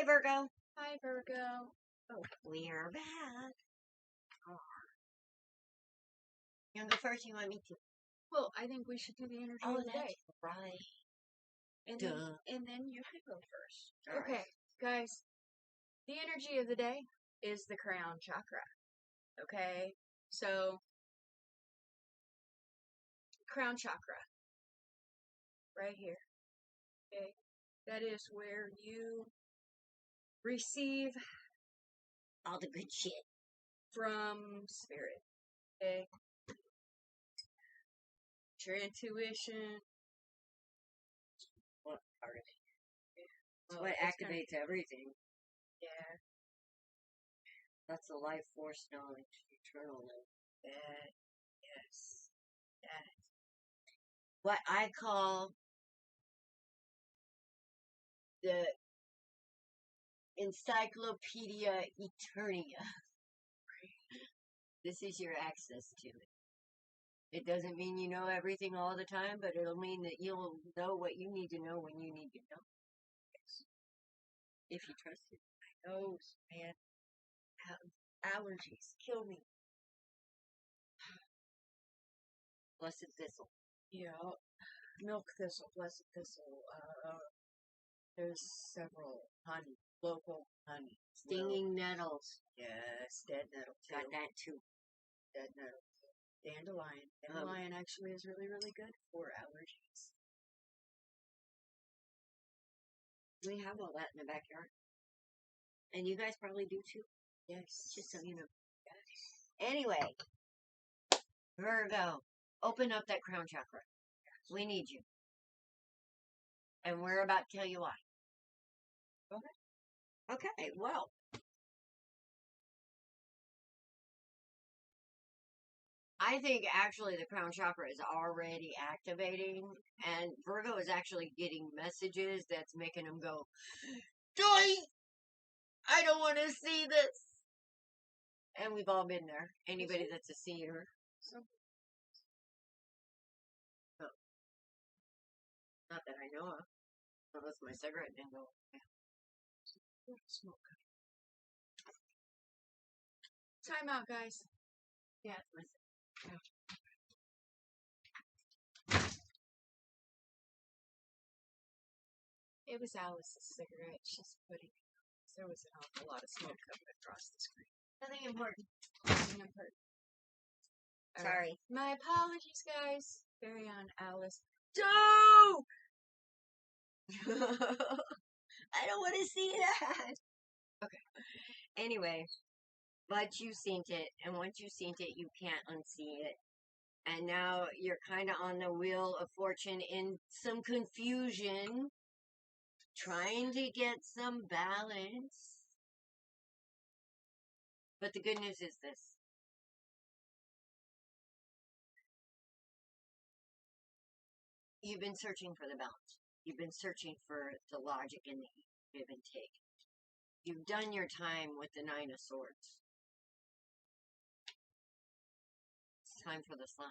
Hi, Virgo. Hi, Virgo. Oh, we are back. Oh. You want to go first? You want me to? Well, I think we should do the energy of the day. Right. And then you can go first. All okay, right. guys. The energy of the day is the crown chakra. Okay? So, crown chakra. Right here. Okay? That is where you receive all the good shit from spirit. Okay? Your intuition. What part of it? Yeah. What activates everything. Yeah. That's the life force knowledge, eternal knowledge. That. Yes. That. What I call the Encyclopedia Eternia. This is your access to it. It doesn't mean you know everything all the time, but it'll mean that you'll know what you need to know when you need to know. Yes. If you trust it. My nose, man. Allergies kill me. Blessed thistle. Yeah. Milk thistle, blessed thistle. There's several honey, local honey. Stinging nettles. Yes, dead nettle too. Got that too. Dead nettle too. Dandelion. Dandelion actually is really, really good for allergies. We have all that in the backyard. And you guys probably do too. Yes. Just so you know. Anyway, Virgo, open up that crown chakra. We need you. And we're about to tell you why. Okay, well. I think actually the crown chakra is already activating, and Virgo is actually getting messages that's making him go, Joy! I don't want to see this. And we've all been there. Anybody that's a seer. Oh. Not that I know of. Unless my cigarette didn't go. Yeah. Smoke. Time out, guys. Yeah, it's my cigarette. It was Alice's cigarette. She's putting it out. There was an awful lot of smoke coming across the screen. Nothing important. Nothing important. Sorry. My apologies, guys. Carry on, Alice. Joe! I don't want to see that. Okay. Anyway, but you've seen it, and once you've seen it, you can't unsee it. And now you're kind of on the wheel of fortune in some confusion, trying to get some balance. But the good news is this. You've been searching for the balance. You've been searching for the logic and the give and take. You've done your time with the Nine of Swords. It's time for the sun.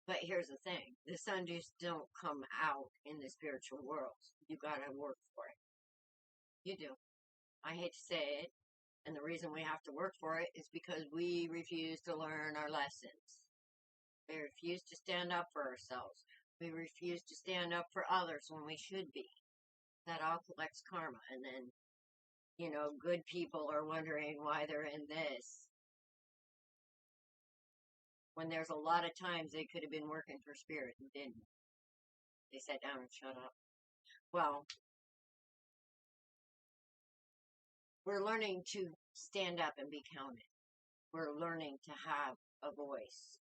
But here's the thing. The sun just don't come out in the spiritual world. You gotta work for it. You do. I hate to say it. And the reason we have to work for it is because we refuse to learn our lessons. We refuse to stand up for ourselves. We refuse to stand up for others when we should be. That all collects karma. And then, you know, good people are wondering why they're in this. When there's a lot of times they could have been working for spirit and didn't. They sat down and shut up. Well, we're learning to stand up and be counted. We're learning to have a voice.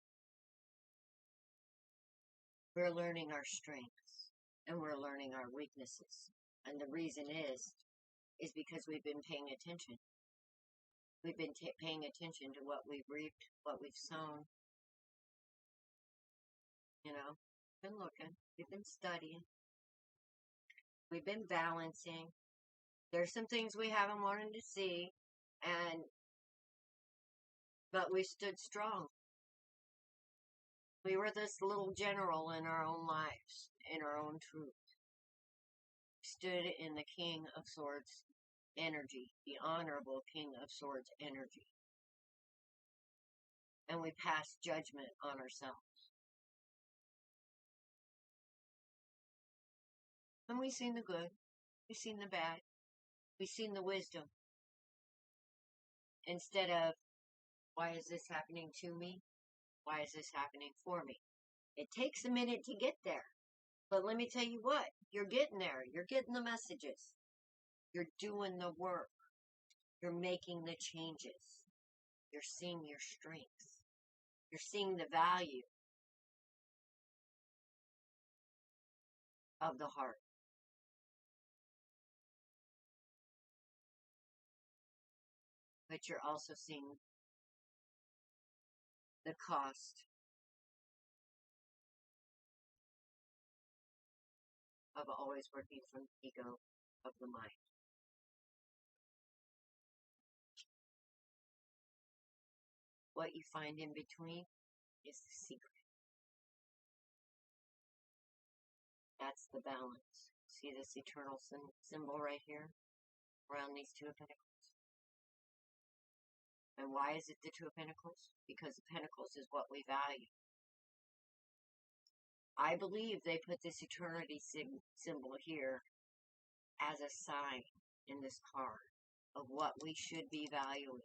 We're learning our strengths. And we're learning our weaknesses. And the reason is because we've been paying attention. We've been paying attention to what we've reaped, what we've sown. You know, been looking. We've been studying. We've been balancing. There's some things we haven't wanted to see. But we stood strong. We were this little general in our own lives, in our own truth. stood in the King of Swords energy, the honorable King of Swords energy. And we passed judgment on ourselves. And we've seen the good, we've seen the bad, we've seen the wisdom. Instead of, why is this happening to me? Why is this happening for me? It takes a minute to get there. But let me tell you what, you're getting there. You're getting the messages. You're doing the work. You're making the changes. You're seeing your strengths. You're seeing the value of the heart. But you're also seeing the cost of always working from the ego of the mind. What you find in between is the secret. That's the balance. See this eternal symbol right here around these two of pentacles? And why is it the two of pentacles? Because the pentacles is what we value. I believe they put this eternity symbol here as a sign in this card of what we should be valuing.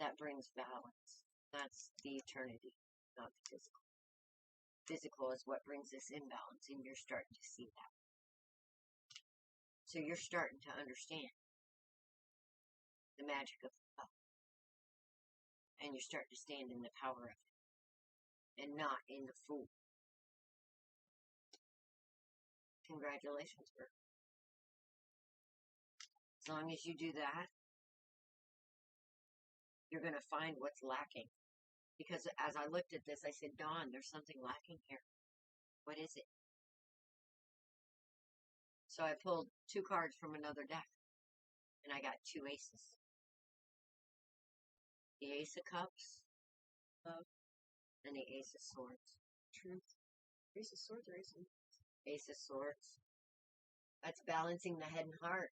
That brings balance. That's the eternity, not the physical. Physical is what brings this imbalance, and you're starting to see that. So you're starting to understand the magic of love. And you're starting to stand in the power of it, and not in the fool. Congratulations, Virgo. As long as you do that, you're going to find what's lacking. Because as I looked at this, I said, Dawn, there's something lacking here. What is it? So I pulled 2 cards from another deck, and I got 2 aces. The Ace of Cups, Love, and the Ace of Swords. truth. Ace of Swords or Ace of... Ace of Swords. That's balancing the head and heart.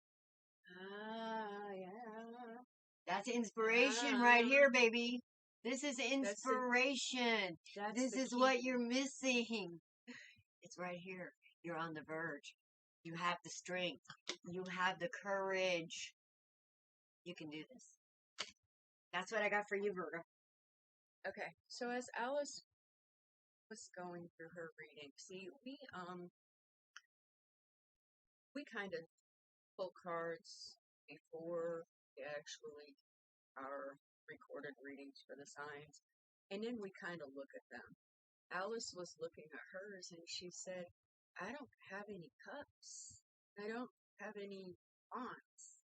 Ah, yeah. That's inspiration right here, baby. This is inspiration. This is what you're missing. It's right here. You're on the verge. You have the strength. You have the courage. You can do this. That's what I got for you, Virgo. Okay, so as Alice was going through her reading, see, we kind of pull cards before we actually our recorded readings for the signs, and then we kind of look at them. Alice was looking at hers, and she said, I don't have any cups. I don't have any wands.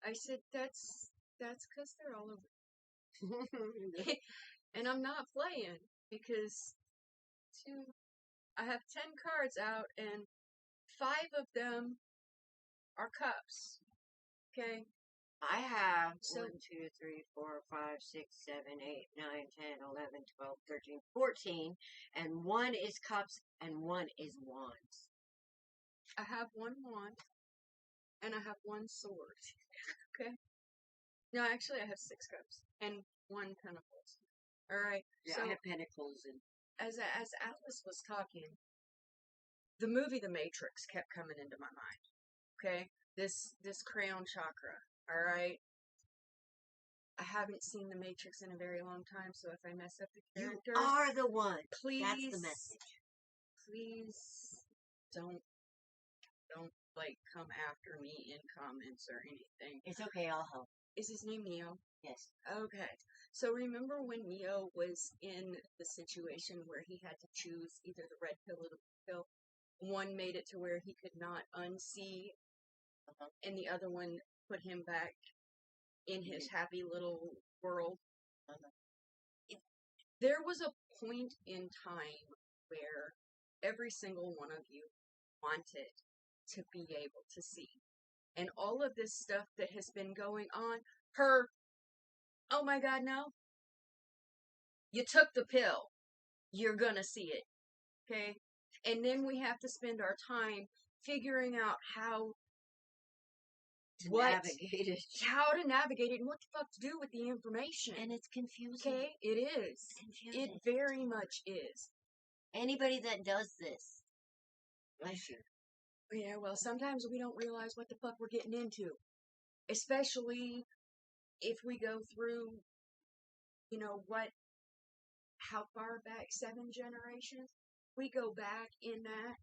I said, that's because they're all over. And I'm not playing, because I have 10 cards out, and 5 of them are cups. Okay? I have So, 1, 2, 3, 4, 5, 6, 7, 8, 9, 10, 11, 12, 13, 14, and 1 is cups and 1 is wands. I have 1 wand, and I have 1 sword. Okay? No, actually, I have 6 cups and 1 pentacles. All right. Yeah, so I have pentacles and. As Alice was talking, the movie The Matrix kept coming into my mind. Okay, this crown chakra. All right. I haven't seen The Matrix in a very long time, so if I mess up the characters, You are the one. please. That's the message. Please don't like come after me in comments or anything. It's okay. I'll help. Is his name Neo? Yes. Okay. So remember when Neo was in the situation where he had to choose either the red pill or the blue pill? One made it to where he could not unsee, and the other one put him back in his happy little world. There was a point in time where every single one of you wanted to be able to see. And all of this stuff that has been going on, oh my God, no. You took the pill. You're gonna see it. Okay? And then we have to spend our time figuring out how to navigate it. How to navigate it and what the fuck to do with the information. And it's confusing. Okay, it is. It's confusing. It very much is. Anybody that does this, bless you. Yeah, well, sometimes we don't realize what the fuck we're getting into. Especially if we go through, you know, how far back, 7 generations? We go back in that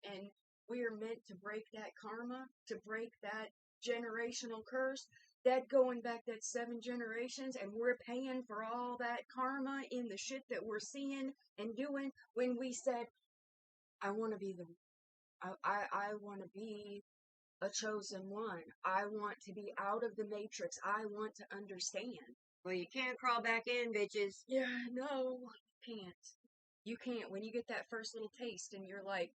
and we are meant to break that karma, to break that generational curse, that going back that 7 generations, and we're paying for all that karma in the shit that we're seeing and doing when we said, I want to be I want to be a chosen one. I want to be out of the matrix. I want to understand. Well, you can't crawl back in, bitches. Yeah, no, you can't. You can't. When you get that first little taste and you're like,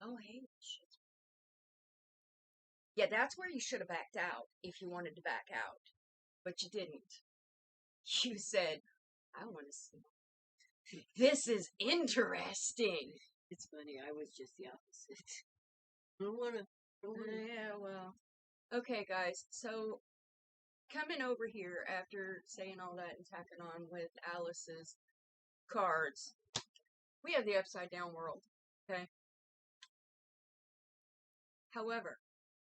oh, hey, shit. Yeah, that's where you should have backed out if you wanted to back out. But you didn't. You said, I want to see. This is interesting. It's funny. I was just the opposite. I don't want to. Yeah, well. Okay, guys. So, coming over here after saying all that and tacking on with Alice's cards, we have the upside down world. Okay? However,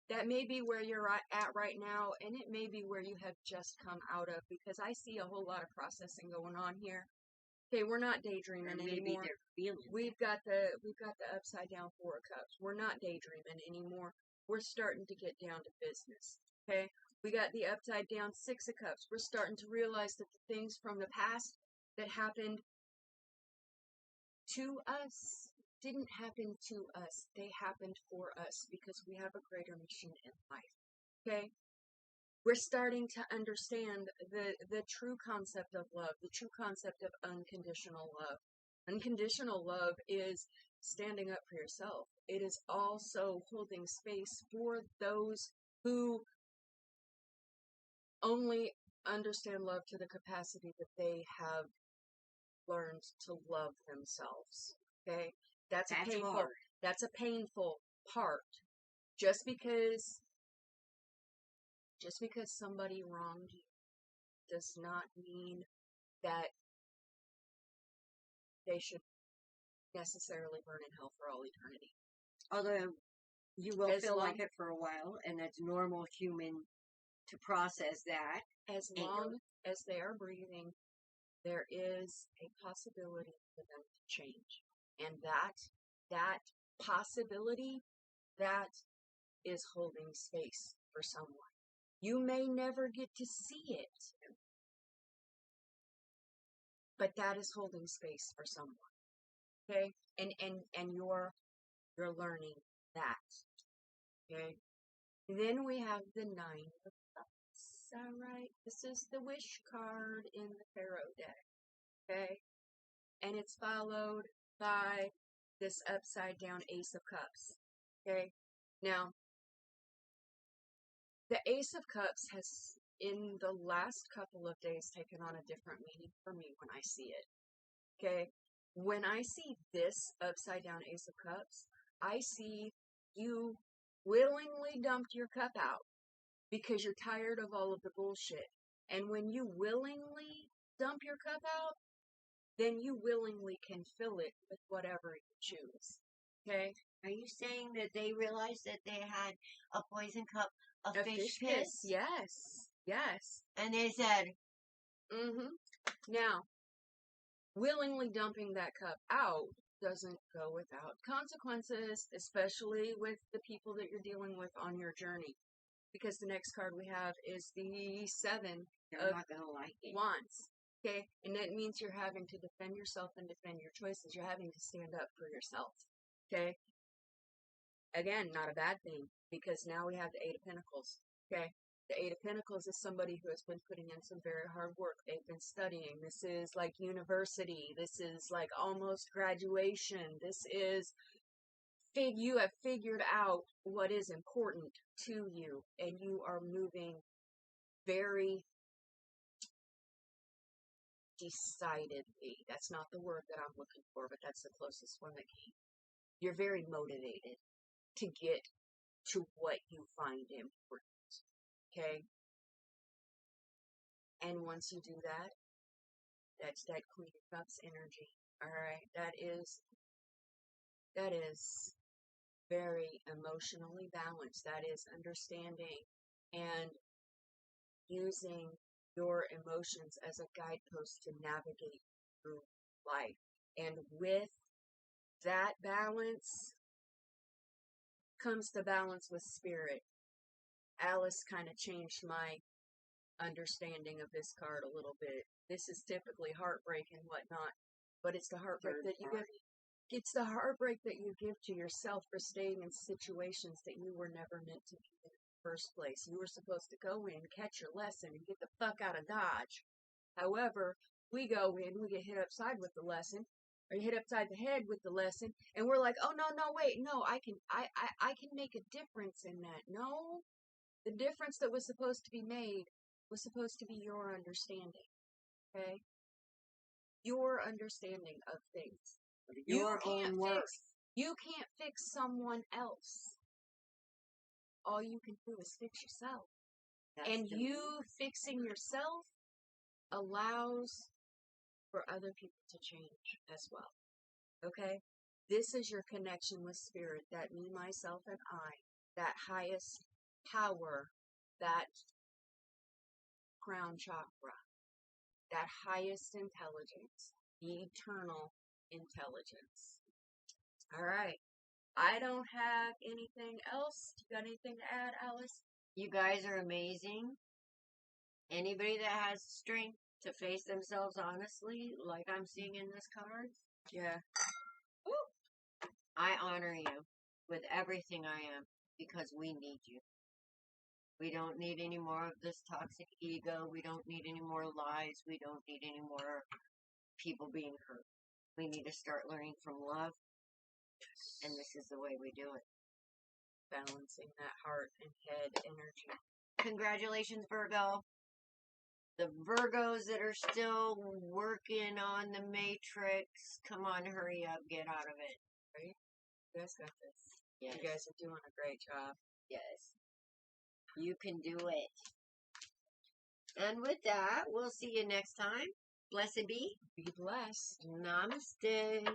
that may be where you're at right now, and it may be where you have just come out of, because I see a whole lot of processing going on here. Okay, we're not daydreaming anymore. We've got the upside down 4 of Cups. We're not daydreaming anymore. We're starting to get down to business. Okay, we got the upside down 6 of Cups. We're starting to realize that the things from the past that happened to us didn't happen to us. They happened for us because we have a greater mission in life. Okay? We're starting to understand the true concept of love, the true concept of unconditional love. Unconditional love is standing up for yourself. It is also holding space for those who only understand love to the capacity that they have learned to love themselves. Okay? That's a painful part. Just because somebody wronged you does not mean that they should necessarily burn in hell for all eternity. Although you will feel like it for a while, and that's normal human to process that. As long as they are breathing, there is a possibility for them to change. And that possibility, that is holding space for someone. You may never get to see it, but that is holding space for someone. Okay? And you're learning that. Okay? Then we have the 9 of Cups. Alright? This is the wish card in the tarot deck. Okay? And it's followed by this upside down Ace of Cups. Okay? Now, the Ace of Cups has, in the last couple of days, taken on a different meaning for me when I see it. Okay? When I see this upside down Ace of Cups, I see you willingly dumped your cup out because you're tired of all of the bullshit. And when you willingly dump your cup out, then you willingly can fill it with whatever you choose. Okay? Are you saying that they realized that they had a poison cup of fish piss? Yes. Yes. And they said, Now, willingly dumping that cup out doesn't go without consequences, especially with the people that you're dealing with on your journey. Because the next card we have is the 7 they're not going to like it. Wands. Okay? And that means you're having to defend yourself and defend your choices. You're having to stand up for yourself. Okay? Again, not a bad thing, because now we have the 8 of Pentacles. Okay? The 8 of Pentacles is somebody who has been putting in some very hard work. They've been studying. This is like university. This is like almost graduation. This is, you have figured out what is important to you, and you are moving very decidedly. That's not the word that I'm looking for, but that's the closest one that came. You're very motivated. to get to what you find important. Okay? And once you do that, that's that Queen of Cups energy. Alright? That is very emotionally balanced. That is understanding and using your emotions as a guidepost to navigate through life. And with that balance comes the balance with spirit. Alice kind of changed my understanding of this card a little bit. This is typically heartbreak and whatnot, but it's the heartbreak that you give. It's the heartbreak that you give to yourself for staying in situations that you were never meant to be in the first place. You were supposed to go in, catch your lesson, and get the fuck out of Dodge. However, we go in, we get hit upside with the lesson, or hit upside the head with the lesson, and we're like, oh no, wait, no, I can make a difference in that. No, the difference that was supposed to be made was supposed to be your understanding. Okay? Your understanding of things. Your own work. You can't fix someone else. All you can do is fix yourself. And you fixing yourself allows for other people to change as well. Okay? This is your connection with spirit, that me, myself, and I, that highest power, that crown chakra, that highest intelligence, the eternal intelligence. All right. I don't have anything else. You got anything to add, Alice? You guys are amazing. Anybody that has strength to face themselves honestly, like I'm seeing in this card, Yeah. I honor you with everything I am because we need you. We don't need any more of this toxic ego. We don't need any more lies. We don't need any more people being hurt. We need to start learning from love, and this is the way we do it. Balancing that heart and head energy. Congratulations, Virgo. The Virgos that are still working on the matrix, come on, hurry up, get out of it. Right? You guys got this. Yes. You guys are doing a great job. Yes. You can do it. And with that, we'll see you next time. Blessed be. Be blessed. Namaste.